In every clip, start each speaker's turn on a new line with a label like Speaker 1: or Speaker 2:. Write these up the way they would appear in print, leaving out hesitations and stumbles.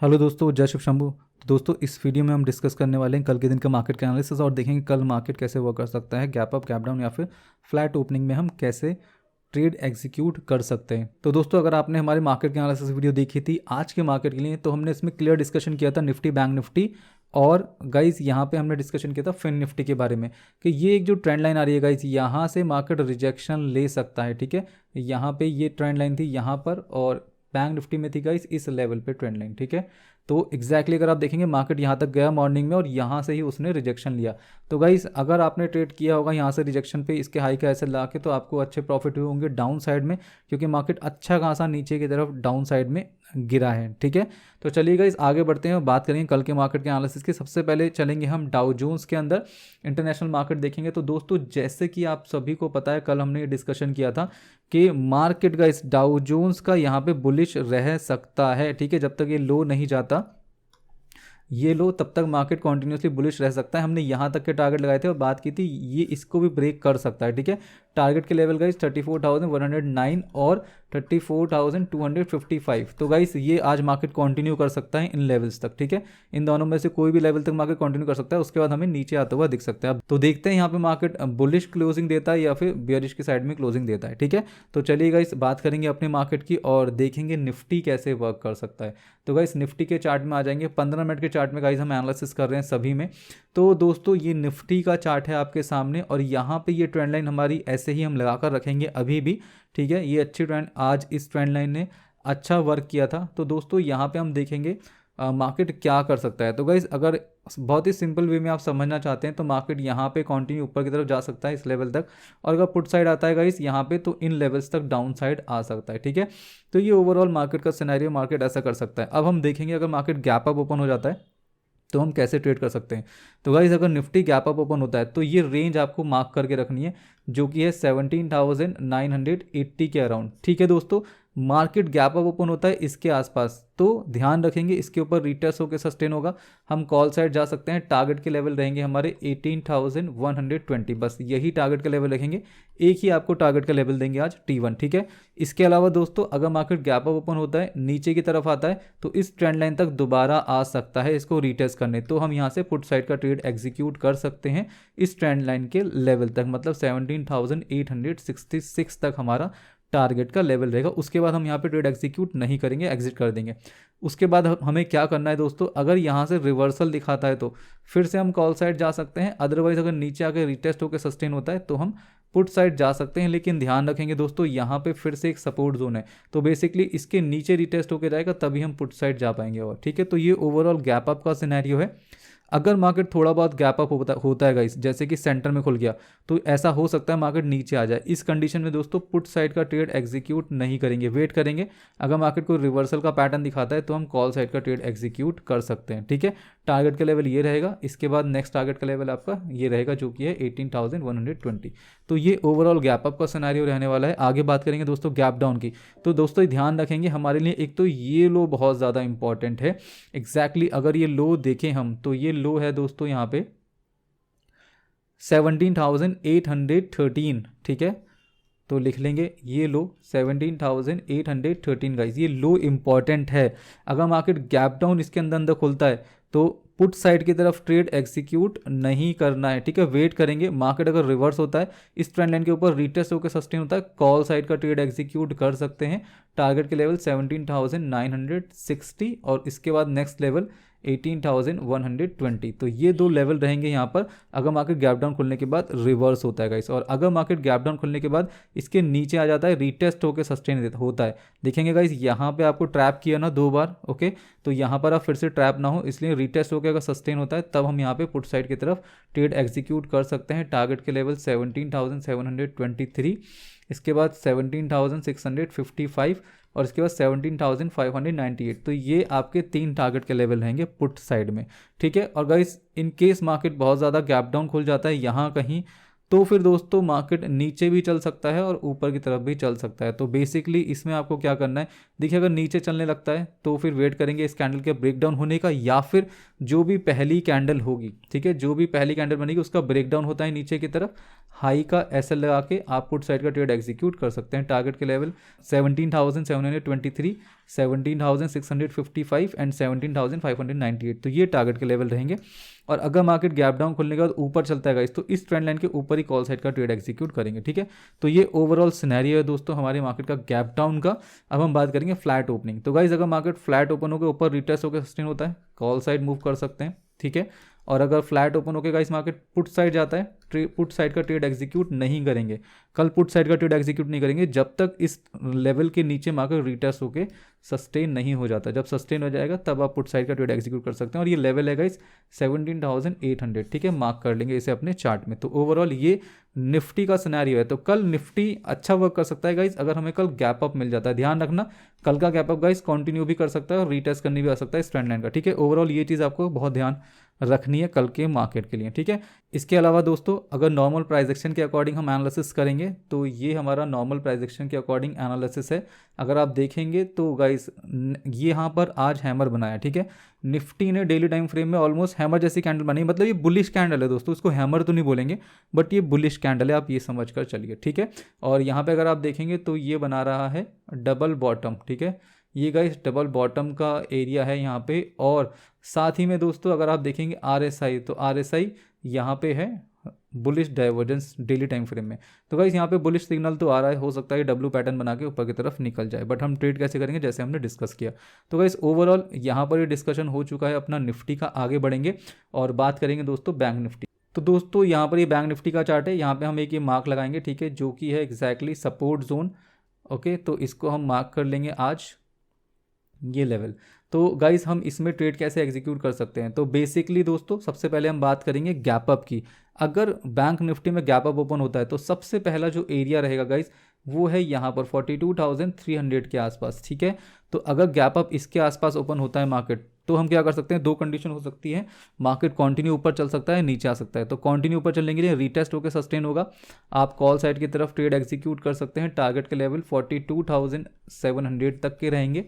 Speaker 1: Hello दोस्तों, जय शिव शंभू। तो दोस्तों, इस वीडियो में हम डिस्कस करने वाले हैं कल के दिन का मार्केट का एनालिसिस और देखेंगे कल मार्केट कैसे वर्क कर सकता है, गैप अप, गैप डाउन या फिर फ्लैट ओपनिंग में हम कैसे ट्रेड एग्जीक्यूट कर सकते हैं। तो दोस्तों, अगर आपने हमारे मार्केट के एनालिसिस वीडियो देखी थी आज के मार्केट के लिए, तो हमने इसमें क्लियर डिस्कशन किया था निफ्टी, बैंक निफ्टी और गाइज यहाँ पे हमने डिस्कशन किया था फिन निफ्टी के बारे में कि ये एक जो ट्रेंड लाइन आ रही है गाइज, यहाँ से मार्केट रिजेक्शन ले सकता है। ठीक है, यहाँ पे ये ट्रेंड लाइन थी यहाँ पर और बैंक निफ्टी में थी गाइस इस लेवल पे ट्रेंड लाइन। ठीक है, तो एग्जैक्टली अगर आप देखेंगे मार्केट यहाँ तक गया मॉर्निंग में और यहाँ से ही उसने रिजेक्शन लिया। तो गाइस अगर आपने ट्रेड किया होगा यहाँ से रिजेक्शन पे इसके हाई का ऐसे ला के, तो आपको अच्छे प्रॉफिट हुए होंगे डाउन साइड में, क्योंकि मार्केट अच्छा खासा नीचे की तरफ डाउन साइड में गिरा है। ठीक है, तो चलिए गाइस आगे बढ़ते हैं और बात करेंगे कल के मार्केट के एनालिसिस की। सबसे पहले चलेंगे हम डाउ जोन्स के अंदर, इंटरनेशनल मार्केट देखेंगे। तो दोस्तों, जैसे कि आप सभी को पता है, कल हमने डिस्कशन किया था कि मार्केट का इस डाउ जोन्स का यहाँ पे बुलिश रह सकता है। ठीक है, जब तक ये लो नहीं जाता, ये लो, तब तक मार्केट कंटिन्यूसली बुलिश रह सकता है। हमने यहाँ तक के टारगेट लगाए थे और बात की थी ये इसको भी ब्रेक कर सकता है। ठीक है, टारगेट के लेवल गाइस 34,109 और 34,255। तो गाइस ये आज मार्केट कंटिन्यू कर सकता है इन लेवल्स तक। ठीक है, इन दोनों में से कोई भी लेवल तक मार्केट कंटिन्यू कर सकता है, उसके बाद हमें नीचे आता हुआ दिख सकता है। अब तो देखते हैं यहाँ पे मार्केट बुलिश क्लोजिंग देता है या फिर बियरिश की साइड में क्लोजिंग देता है। ठीक है, तो चलिए गाइस बात करेंगे अपने मार्केट की और देखेंगे निफ्टी कैसे वर्क कर सकता है। तो गाइस निफ्टी के चार्ट में आ जाएंगे, 15 मिनट के चार्ट में गाइस हम एनालिसिस कर रहे हैं सभी में। तो दोस्तों, ये निफ्टी का चार्ट है आपके सामने और यहाँ पे ये ट्रेंड लाइन हमारी ऐसे ही हम लगाकर रखेंगे अभी भी। ठीक है, ये अच्छी ट्रेंड, आज इस ट्रेंड लाइन ने अच्छा वर्क किया था। तो दोस्तों यहाँ पे हम देखेंगे मार्केट क्या कर सकता है। तो गाइस अगर बहुत ही सिंपल वे में आप समझना चाहते हैं तो मार्केट यहाँ पे कंटिन्यू ऊपर की तरफ जा सकता है इस लेवल तक, और अगर पुट साइड आता है गाइस यहाँ पे, तो इन लेवल्स तक डाउन साइड आ सकता है। ठीक है, तो ये ओवरऑल मार्केट का सिनेरियो, मार्केट ऐसा कर सकता है। अब हम देखेंगे अगर मार्केट गैप अप ओपन हो जाता है तो हम कैसे ट्रेड कर सकते हैं। तो गाइस अगर निफ्टी गैप अप ओपन होता है तो ये रेंज आपको मार्क करके रखनी है, जो कि है 17,980 के अराउंड। ठीक है दोस्तों, मार्केट गैप अप ओपन होता है इसके आसपास, तो ध्यान रखेंगे इसके ऊपर रिटेस्ट होकर सस्टेन होगा, हम कॉल साइड जा सकते हैं। टारगेट के लेवल रहेंगे हमारे 18,120, बस यही टारगेट का लेवल रखेंगे। एक ही आपको टारगेट का लेवल देंगे आज T1। ठीक है, इसके अलावा दोस्तों अगर मार्केट गैप अप ओपन होता है नीचे की तरफ आता है तो इस ट्रेंड लाइन तक दोबारा आ सकता है इसको रिटेस्ट करने, तो हम यहाँ से पुट साइड का ट्रेड एग्जीक्यूट कर सकते हैं इस ट्रेंड लाइन के लेवल तक, मतलब 17,866 तक हमारा टारगेट का लेवल रहेगा। उसके बाद हम यहाँ पे ट्रेड एग्जीक्यूट नहीं करेंगे, एग्जिट कर देंगे। उसके बाद हमें क्या करना है दोस्तों, अगर यहाँ से रिवर्सल दिखाता है तो फिर से हम कॉल साइड जा सकते हैं, अदरवाइज अगर नीचे आकर रिटेस्ट होकर सस्टेन होता है तो हम पुट साइड जा सकते हैं। लेकिन ध्यान रखेंगे दोस्तों, यहाँ पे फिर से एक सपोर्ट जोन है, तो बेसिकली इसके नीचे रिटेस्ट होकर जाएगा तभी हम पुट साइड जा पाएंगे। और ठीक है, तो ये ओवरऑल गैप अप का सिनेरियो है। अगर मार्केट थोड़ा बहुत गैप अप होता है गाइस, जैसे कि सेंटर में खुल गया, तो ऐसा हो सकता है मार्केट नीचे आ जाए। इस कंडीशन में दोस्तों पुट साइड का ट्रेड एग्जीक्यूट नहीं करेंगे, वेट करेंगे। अगर मार्केट को रिवर्सल का पैटर्न दिखाता है तो हम कॉल साइड का ट्रेड एग्जीक्यूट कर सकते हैं। ठीक है, टारगेट का लेवल ये रहेगा, इसके बाद नेक्स्ट टारगेट का लेवल आपका ये रहेगा, जो कि है 18,120। तो ये ओवरऑल गैप अप का सिनेरियो रहने वाला है। आगे बात करेंगे दोस्तों गैप डाउन की। तो दोस्तों ध्यान रखेंगे हमारे लिए, एक तो ये लो बहुत ज़्यादा इंपॉर्टेंट है। एग्जैक्टली अगर ये लो देखें हम, तो ये लो है दोस्तों यहाँ पे 17,813। ठीक है, तो लिख लेंगे ये लो 17,813 गाइस, ये लो इंपॉर्टेंट है। अगर मार्केट गैप डाउन इसके अंदर खुलता है तो पुट साइड की तरफ ट्रेड एग्जीक्यूट नहीं करना है। ठीक है, वेट करेंगे। मार्केट अगर रिवर्स होता है इस ट्रेंड लाइन के ऊपर रिटेस्ट होकर सस्टेन होता है, कॉल साइड का ट्रेड एग्जीक्यूट कर सकते हैं। टारगेट के लेवल 17,960 और इसके बाद नेक्स्ट लेवल 18,120। तो ये दो लेवल रहेंगे यहाँ पर अगर मार्केट गैप डाउन खुलने के बाद रिवर्स होता है गाइस। और अगर मार्केट गैप डाउन खुलने के बाद इसके नीचे आ जाता है, रिटेस्ट होकर सस्टेन होता है, देखेंगे गाइस यहाँ पे आपको ट्रैप किया ना 2 बार। ओके, तो यहाँ पर आप फिर से ट्रैप ना हो, इसलिए रिटेस्ट होकर अगर सस्टेन होता है तब हम यहाँ पे पुट साइड की तरफ ट्रेड एग्जीक्यूट कर सकते हैं। टारगेट के लेवल 17,723, इसके बाद 17,655 और इसके बाद 17,598। तो ये आपके 3 टारगेट के लेवल रहेंगे पुट साइड में। ठीक है, और गाइस इन केस मार्केट बहुत ज़्यादा गैप डाउन खुल जाता है यहाँ कहीं, तो फिर दोस्तों मार्केट नीचे भी चल सकता है और ऊपर की तरफ भी चल सकता है। तो बेसिकली इसमें आपको क्या करना है, देखिए अगर नीचे चलने लगता है तो फिर वेट करेंगे इस कैंडल के ब्रेकडाउन होने का, या फिर जो भी पहली कैंडल होगी, ठीक है, जो भी पहली कैंडल बनेगी उसका ब्रेकडाउन होता है नीचे की तरफ, हाई का एसएल लगा के आप पुट साइड का ट्रेड एग्जीक्यूट कर सकते हैं। टारगेट के लेवल 17,723, 17,655 एंड 17,598। तो ये टारगेट के लेवल रहेंगे। और अगर मार्केट गैप डाउन खुलने के बाद ऊपर चलता है गाइस तो इस ट्रेंड लाइन के ऊपर ही कॉल साइड का ट्रेड एग्जीक्यूट करेंगे, ठीक है। तो ये ओवरऑल सिनेरियो है दोस्तों हमारे मार्केट का गैप डाउन का। अब हम बात करेंगे फ्लैट ओपनिंग। तो गाइस अगर मार्केट फ्लैट ओपन होकर ऊपर रिटेस्ट होकर सस्टेन होता है, कॉल साइड मूव कर सकते हैं, ठीक है। और अगर फ्लैट ओपन होकर गाइस मार्केट पुट साइड जाता है, पुट साइड का ट्रेड एग्जीक्यूट नहीं करेंगे, कल पुट साइड का ट्रेड एग्जीक्यूट नहीं करेंगे जब तक इस लेवल के नीचे मार्केट रिटेस्ट होकर सस्टेन नहीं हो जाता। जब सस्टेन हो जाएगा तब आप पुट साइड का ट्रेड एग्जीक्यूट कर सकते हैं। और ये लेवल है गाइस 17,800, ठीक है, मार्क कर लेंगे इसे अपने चार्ट में। तो ओवरऑल ये निफ्टी का सिनेरियो है। तो कल निफ्टी अच्छा वर्क कर सकता है गाइस अगर हमें कल गैप अप मिल जाता है। ध्यान रखना कल का गैप अप गाइस कंटिन्यू भी कर सकता है और रीटेस्ट करने भी आ सकता है इस ट्रेंड लाइन का, ठीक है। ओवरऑल ये चीज़ आपको बहुत ध्यान रखनी है कल के मार्केट के लिए, ठीक है। इसके अलावा दोस्तों अगर नॉर्मल प्राइस एक्शन के अकॉर्डिंग हम एनालिसिस करेंगे तो ये हमारा नॉर्मल प्राइस एक्शन के अकॉर्डिंग एनालिसिस है। अगर आप देखेंगे तो गाइस ये यहाँ पर आज हैमर बनाया, ठीक है। निफ्टी ने डेली टाइम फ्रेम में ऑलमोस्ट हैमर जैसी कैंडल बनाई, मतलब ये बुलिश कैंडल है दोस्तों, इसको हैमर तो नहीं बोलेंगे बट ये बुलिश कैंडल है, आप ये समझ कर चलिए, ठीक है। और यहाँ पे अगर आप देखेंगे तो ये बना रहा है डबल बॉटम, ठीक है। ये गाइस डबल बॉटम का एरिया है यहाँ पे। और साथ ही में दोस्तों अगर आप देखेंगे RSI, तो RSI यहाँ पे है bullish divergence daily time frame में। तो गाइस यहाँ पे बुलिश सिग्नल तो आ रहा है, हो सकता है डब्ल्यू पैटर्न बना के ऊपर की तरफ निकल जाए, बट हम ट्रेड कैसे करेंगे जैसे हमने डिस्कस किया। तो गाइस ओवरऑल यहाँ पर ये डिस्कशन हो चुका है अपना निफ्टी का। आगे बढ़ेंगे और बात करेंगे दोस्तों बैंक निफ्टी। तो दोस्तों यहाँ पर ये बैंक निफ्टी का चार्ट है, यहाँ पे हम एक ये मार्क लगाएंगे, ठीक है, जो कि है एग्जैक्टली सपोर्ट जोन। ओके, तो इसको हम मार्क कर लेंगे आज ये लेवल। तो गाइस हम इसमें ट्रेड कैसे एग्जीक्यूट कर सकते हैं। तो बेसिकली दोस्तों सबसे पहले हम बात करेंगे गैप अप की। अगर बैंक निफ्टी में गैप अप ओपन होता है तो सबसे पहला जो एरिया रहेगा गाइस वो है यहाँ पर 42,300 के आसपास, ठीक है। तो अगर गैप अप इसके आसपास ओपन होता है मार्केट तो हम क्या कर सकते हैं, दो कंडीशन हो सकती है, मार्केट कंटिन्यू ऊपर चल सकता है, नीचे आ सकता है। तो कंटिन्यू ऊपर चलने के लिए रीटेस्ट होकर सस्टेन होगा, आप कॉल साइड की तरफ ट्रेड एग्जीक्यूट कर सकते हैं। टारगेट के लेवल 42,700 तक के रहेंगे।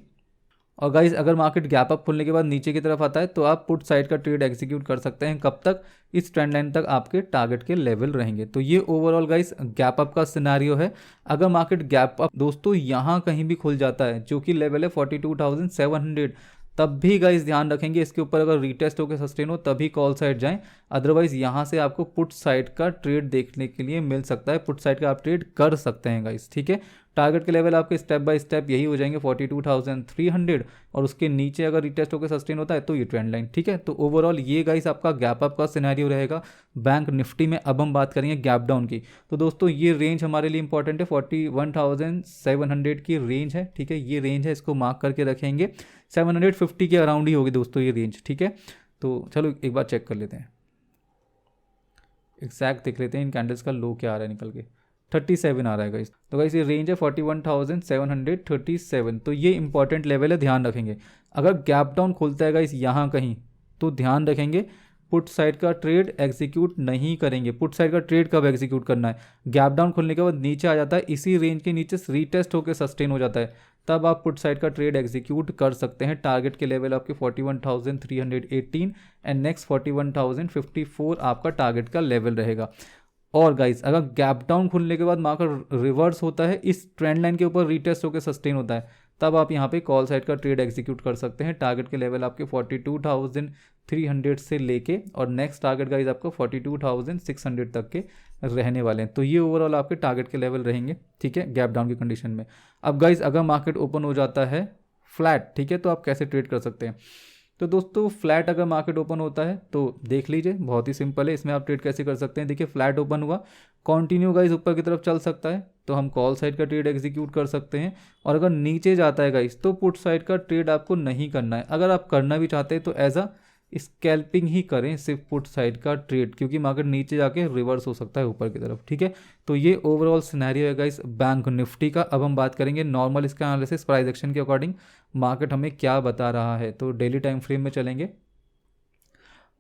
Speaker 1: और गाइस अगर मार्केट गैप अप खुलने के बाद नीचे की तरफ आता है तो आप पुट साइड का ट्रेड एग्जीक्यूट कर सकते हैं, कब तक, इस ट्रेंड लाइन तक आपके टारगेट के लेवल रहेंगे। तो ये ओवरऑल गाइस गैप अप का सिनेरियो है। अगर मार्केट गैप अप दोस्तों यहाँ कहीं भी खुल जाता है जो कि लेवल है 42,700, तब भी गाइस ध्यान रखेंगे इसके ऊपर अगर रीटेस्ट होकर सस्टेन हो तभी कॉल साइड जाएं, अदरवाइज यहाँ से आपको पुट साइड का ट्रेड देखने के लिए मिल सकता है, पुट साइड का आप ट्रेड कर सकते हैं गाइस, ठीक है। टारगेट के लेवल आपके स्टेप बाय स्टेप यही हो जाएंगे 42,300 और उसके नीचे अगर रिटेस्ट होकर सस्टेन होता है तो ये ट्रेंड लाइन, ठीक है। तो ओवरऑल ये गाइस आपका गैप अप का सिनेरियो रहेगा बैंक निफ्टी में। अब हम बात करेंगे गैप डाउन की। तो दोस्तों ये रेंज हमारे लिए इंपॉर्टेंट है, 41,700 की रेंज है, ठीक है। ये रेंज है, इसको मार्क करके रखेंगे, 750 के अराउंड ही होगी दोस्तों ये रेंज, ठीक है। तो चलो एक बार चेक कर लेते हैं, एग्जैक्ट देख लेते हैं इन कैंडल्स का लो क्या आ रहा है निकल के, 37 आ रहा है गाइस। तो गाइस ये रेंज है 41,737। तो ये इंपॉर्टेंट लेवल है, ध्यान रखेंगे। अगर गैप डाउन खुलता है गाइस यहाँ कहीं तो ध्यान रखेंगे पुट साइड का ट्रेड एग्जीक्यूट नहीं करेंगे। पुट साइड का ट्रेड कब एग्जीक्यूट करना है, गैप डाउन खुलने के बाद नीचे आ जाता है, इसी रेंज के नीचे रीटेस्ट होकर सस्टेन हो जाता है, तब आप पुट साइड का ट्रेड एग्जीक्यूट कर सकते हैं। टारगेट के लेवल आपके 41,318 एंड नेक्स्ट 41,054 आपका टारगेट का लेवल रहेगा। और गाइस अगर गैप डाउन खुलने के बाद मार्केट रिवर्स होता है, इस ट्रेंड लाइन के ऊपर रीटेस्ट होकर सस्टेन होता है, तब आप यहाँ पे कॉल साइड का ट्रेड एग्जीक्यूट कर सकते हैं। टारगेट के लेवल आपके 42,300 से लेके और नेक्स्ट टारगेट गाइस आपको 42,600 तक के रहने वाले हैं। तो ये ओवरऑल आपके टारगेट के लेवल रहेंगे, ठीक है, गैप डाउन की कंडीशन में। अब गाइस अगर मार्केट ओपन हो जाता है फ्लैट, ठीक है, तो आप कैसे ट्रेड कर सकते हैं। तो दोस्तों फ्लैट अगर मार्केट ओपन होता है तो देख लीजिए, बहुत ही सिंपल है, इसमें आप ट्रेड कैसे कर सकते हैं। देखिए फ्लैट ओपन हुआ, कंटिन्यू गाइस ऊपर की तरफ चल सकता है तो हम कॉल साइड का ट्रेड एग्जीक्यूट कर सकते हैं। और अगर नीचे जाता है गाइस तो पुट साइड का ट्रेड आपको नहीं करना है। अगर आप करना भी चाहते हैं तो एज अ स्कैल्पिंग ही करें सिर्फ पुट साइड का ट्रेड, क्योंकि मार्केट नीचे जाके रिवर्स हो सकता है ऊपर की तरफ, ठीक है। तो ये ओवरऑल सिनेरियो है गाइस बैंक निफ्टी का। अब हम बात करेंगे नॉर्मल इसका एनालिसिस प्राइस एक्शन के अकॉर्डिंग मार्केट हमें क्या बता रहा है। तो डेली टाइम फ्रेम में चलेंगे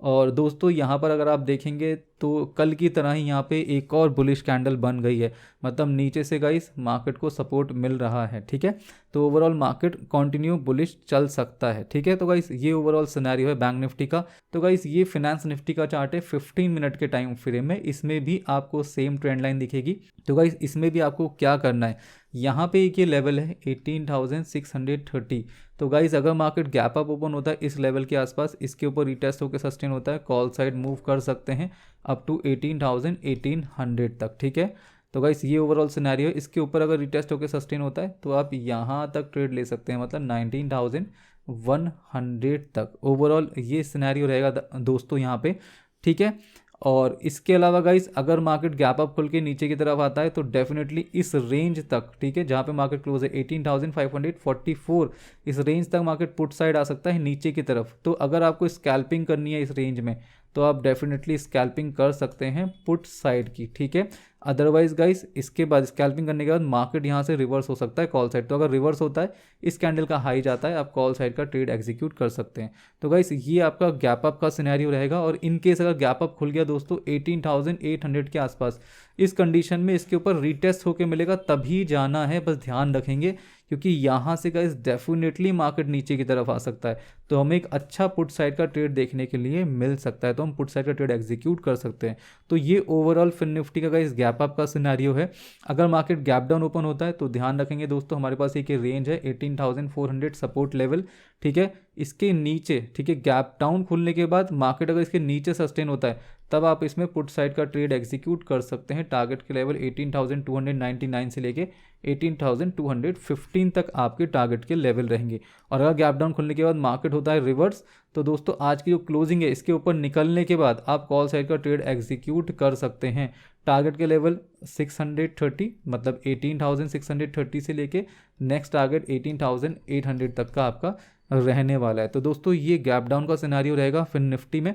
Speaker 1: और दोस्तों यहाँ पर अगर आप देखेंगे तो कल की तरह ही यहाँ पे एक और बुलिश कैंडल बन गई है, मतलब नीचे से गाइस मार्केट को सपोर्ट मिल रहा है, ठीक है। तो ओवरऑल मार्केट कंटिन्यू बुलिश चल सकता है, ठीक है। तो गाइस ये ओवरऑल सिनेरियो है बैंक निफ्टी का। तो गाइस ये फिनेंस निफ्टी का चार्ट है 15 मिनट के टाइम फ्रेम में, इसमें भी आपको सेम ट्रेंड लाइन दिखेगी। तो गाइस इसमें भी आपको क्या करना है, यहाँ पे एक ये लेवल है 18,630। तो गाइज अगर मार्केट गैप अप ओपन होता है इस लेवल के आसपास, इसके ऊपर रिटेस्ट होकर सस्टेन होता है, कॉल साइड मूव कर सकते हैं अप टू 18,100 तक, ठीक है। तो गाइस ये ओवरऑल सिनेरियो है। इसके ऊपर अगर रिटेस्ट होकर सस्टेन होता है तो आप यहाँ तक ट्रेड ले सकते हैं, मतलब 19,100 तक ओवरऑल ये सिनेरियो रहेगा दोस्तों यहाँ पे, ठीक है। और इसके अलावा गाइस अगर मार्केट गैप अप खुल के नीचे की तरफ आता है तो डेफिनेटली इस रेंज तक, ठीक है, जहाँ पे मार्केट क्लोज है 18,544, इस रेंज तक मार्केट पुट साइड आ सकता है नीचे की तरफ। तो अगर आपको स्कैल्पिंग करनी है इस रेंज में तो आप डेफिनेटली स्कैल्पिंग कर सकते हैं पुट साइड की, ठीक है। अदरवाइज गाइस इसके बाद स्कैल्पिंग करने के बाद मार्केट यहाँ से रिवर्स हो सकता है कॉल साइड। तो अगर रिवर्स होता है, इस कैंडल का हाई जाता है, आप कॉल साइड का ट्रेड एग्जीक्यूट कर सकते हैं। तो गाइस ये आपका गैप अप का सिनेरियो रहेगा। और इन केस अगर गैप अप खुल गया दोस्तों 18,800 के आसपास, इस कंडीशन में इसके ऊपर रीटेस्ट होकर मिलेगा तभी जाना है, बस ध्यान रखेंगे, क्योंकि यहाँ से गाइस डेफिनेटली मार्केट नीचे की तरफ आ सकता है। तो हमें एक अच्छा पुट साइड का ट्रेड देखने के लिए मिल सकता है, तो हम पुट साइड का ट्रेड एग्जीक्यूट कर सकते हैं। तो ये ओवरऑल फिन निफ्टी का गाइस गैप अप का सिनेरियो है। अगर मार्केट गैप डाउन ओपन होता है तो ध्यान रखेंगे दोस्तों, हमारे पास एक रेंज है 18,400 सपोर्ट लेवल, ठीक है। इसके नीचे, ठीक है, गैप डाउन खुलने के बाद मार्केट अगर इसके नीचे सस्टेन होता है तब आप इसमें पुट साइड का ट्रेड एग्जीक्यूट कर सकते हैं। टारगेट के लेवल 18,299 से लेके 18,215 तक आपके टारगेट के लेवल रहेंगे। और अगर गैप डाउन खुलने के बाद मार्केट होता है रिवर्स, तो दोस्तों आज की जो क्लोजिंग है इसके ऊपर निकलने के बाद आप कॉल साइड का ट्रेड एग्जीक्यूट कर सकते हैं। टारगेट के लेवल 630, मतलब 18,630 से लेके नेक्स्ट टारगेट 18,800 तक का आपका रहने वाला है। तो दोस्तों ये गैप डाउन का सिनेरियो रहेगा फिन निफ्टी में।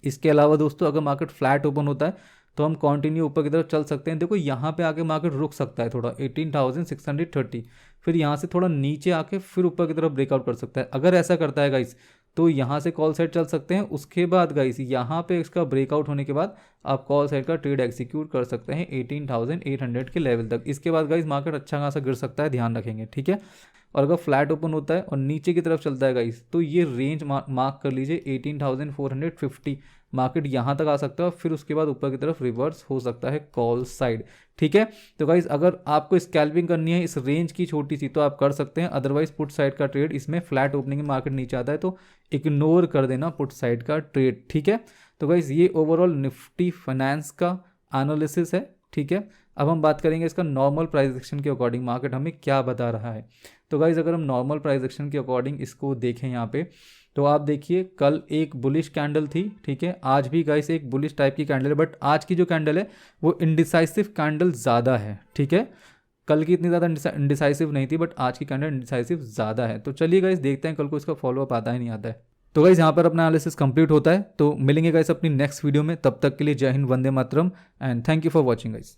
Speaker 1: इसके अलावा दोस्तों अगर मार्केट फ्लैट ओपन होता है तो हम कंटिन्यू ऊपर की तरफ चल सकते हैं। देखो यहाँ पे आके मार्केट रुक सकता है थोड़ा 18,630, फिर यहाँ से थोड़ा नीचे आके फिर ऊपर की तरफ ब्रेकआउट कर सकता है। अगर ऐसा करता है गाइस तो यहाँ से कॉल साइड चल सकते हैं। उसके बाद गाइस यहाँ पे इसका ब्रेकआउट होने के बाद आप कॉल साइड का ट्रेड एग्जीक्यूट कर सकते हैं 18,800 के लेवल तक। इसके बाद गाइस मार्केट अच्छा खासा गिर सकता है, ध्यान रखेंगे, ठीक है। और अगर फ्लैट ओपन होता है और नीचे की तरफ चलता है गाइस तो ये रेंज मार्क कर लीजिए 18,450, मार्केट यहाँ तक आ सकता है और फिर उसके बाद ऊपर की तरफ रिवर्स हो सकता है कॉल साइड, ठीक है। तो गाइस अगर आपको स्कैल्पिंग करनी है इस रेंज की छोटी सी तो आप कर सकते हैं, अदरवाइज पुट साइड का ट्रेड इसमें फ्लैट ओपनिंग में मार्केट नीचे आता है तो इग्नोर कर देना पुट साइड का ट्रेड, ठीक है। तो गाइस ये ओवरऑल निफ्टी फाइनेंस का एनालिसिस है, ठीक है। अब हम बात करेंगे इसका नॉर्मल प्राइस एक्शन के अकॉर्डिंग मार्केट हमें क्या बता रहा है। तो गाइज अगर हम नॉर्मल प्राइस एक्शन के अकॉर्डिंग इसको देखें यहाँ पे, तो आप देखिए कल एक बुलिश कैंडल थी, ठीक है। आज भी गाइस एक बुलिश टाइप की कैंडल है, बट आज की जो कैंडल है वो इंडिसाइसिव कैंडल ज़्यादा है, ठीक है। कल की इतनी ज़्यादा इंडिसाइसिव नहीं थी, बट आज की कैंडल इंडिसाइसिव ज़्यादा है। तो चलिए गाइस देखते हैं कल को इसका फॉलोअप आता है नहीं आता है। तो गाइस यहाँ पर अपना एनालिसिस कंप्लीट होता है। तो मिलेंगे गाइस अपनी नेक्स्ट वीडियो में, तब तक के लिए जय हिंद, वंदे मातरम and thank you for watching guys.